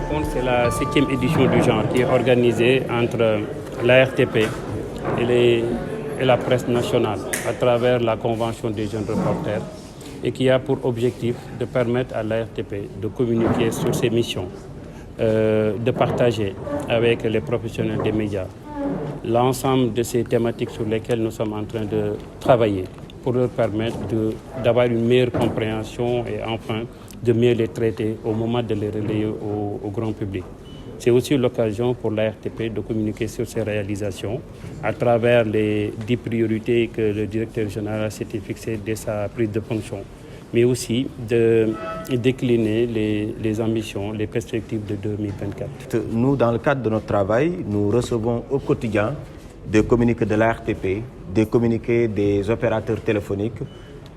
compte, c'est la 7e édition du genre qui est organisée entre la RTP et la presse nationale à travers la Convention des jeunes reporters et qui a pour objectif de permettre à la RTP de communiquer sur ses missions, de partager avec les professionnels des médias l'ensemble de ces thématiques sur lesquelles nous sommes en train de travailler pour leur permettre d'avoir une meilleure compréhension et enfin de mieux les traiter au moment de les relayer au grand public. C'est aussi l'occasion pour la RTP de communiquer sur ses réalisations à travers les 10 priorités que le directeur général s'était fixées dès sa prise de fonction, mais aussi de décliner les ambitions, les perspectives de 2024. Nous, dans le cadre de notre travail, nous recevons au quotidien des communiqués de la RTP, des communiqués des opérateurs téléphoniques,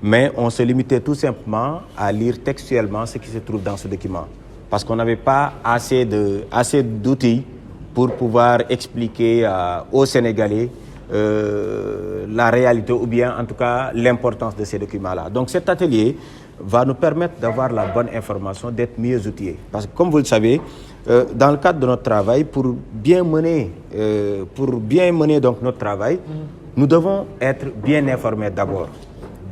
mais on se limitait tout simplement à lire textuellement ce qui se trouve dans ce document. Parce qu'on n'avait pas assez d'outils pour pouvoir expliquer aux Sénégalais la réalité ou bien en tout cas l'importance de ces documents-là. Donc cet atelier va nous permettre d'avoir la bonne information, d'être mieux outillés. Parce que comme vous le savez, dans le cadre de notre travail, pour bien mener donc notre travail, nous devons être bien informés d'abord,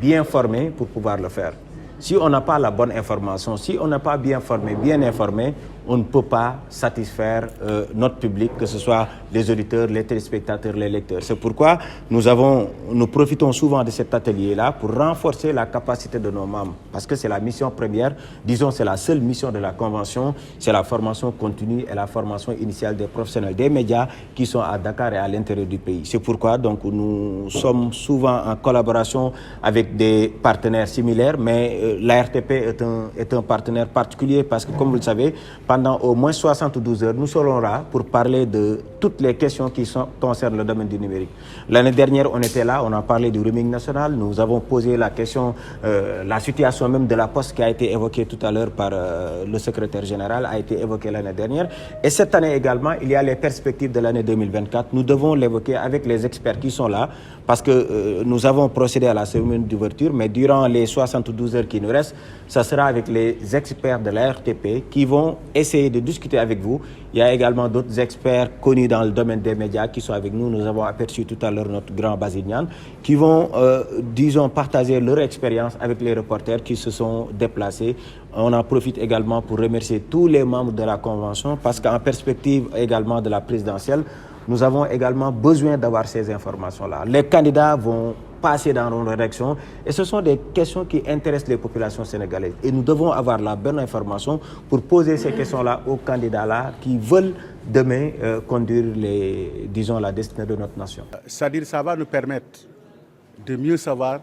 bien formés pour pouvoir le faire. Si on n'a pas la bonne information, si on n'a pas bien formé, bien informé, on ne peut pas satisfaire notre public, que ce soit les auditeurs, les téléspectateurs, les lecteurs. C'est pourquoi nous profitons souvent de cet atelier-là pour renforcer la capacité de nos membres. Parce que c'est la mission première, disons c'est la seule mission de la Convention, c'est la formation continue et la formation initiale des professionnels des médias qui sont à Dakar et à l'intérieur du pays. C'est pourquoi donc, nous sommes souvent en collaboration avec des partenaires similaires, mais la RTP est un partenaire particulier parce que, comme vous le savez, pendant au moins 72 heures, nous serons là pour parler de toutes les questions qui concernent le domaine du numérique. L'année dernière, on était là, on a parlé du roaming national, nous avons posé la question, la situation même de la Poste qui a été évoquée tout à l'heure par le secrétaire général, a été évoquée l'année dernière. Et cette année également, il y a les perspectives de l'année 2024. Nous devons l'évoquer avec les experts qui sont là parce que nous avons procédé à la cérémonie d'ouverture, mais durant les 72 heures qui nous restent, ça sera avec les experts de la RTP qui vont essayer de discuter avec vous. Il y a également d'autres experts connus dans le domaine des médias qui sont avec nous. Nous avons aperçu tout à l'heure notre grand Basignan qui vont, disons, partager leur expérience avec les reporters qui se sont déplacés. On en profite également pour remercier tous les membres de la Convention parce qu'en perspective également de la présidentielle, nous avons également besoin d'avoir ces informations-là. Les candidats vont passer dans nos rédactions et ce sont des questions qui intéressent les populations sénégalaises. Et nous devons avoir la bonne information pour poser ces questions-là aux candidats-là qui veulent demain conduire la destinée de notre nation. C'est-à-dire ça va nous permettre de mieux savoir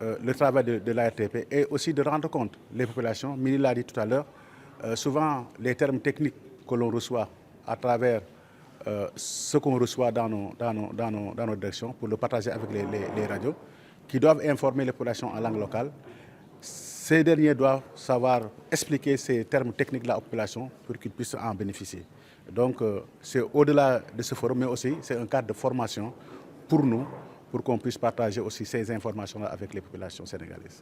le travail de la RTP et aussi de rendre compte les populations. Mili l'a dit tout à l'heure, souvent les termes techniques que l'on reçoit à travers ce qu'on reçoit dans nos directions pour le partager avec les radios qui doivent informer les populations en langue locale. Ces derniers doivent savoir expliquer ces termes techniques-là aux populations pour qu'ils puissent en bénéficier. Donc c'est au-delà de ce forum, mais aussi c'est un cadre de formation pour nous, pour qu'on puisse partager aussi ces informations-là avec les populations sénégalaises.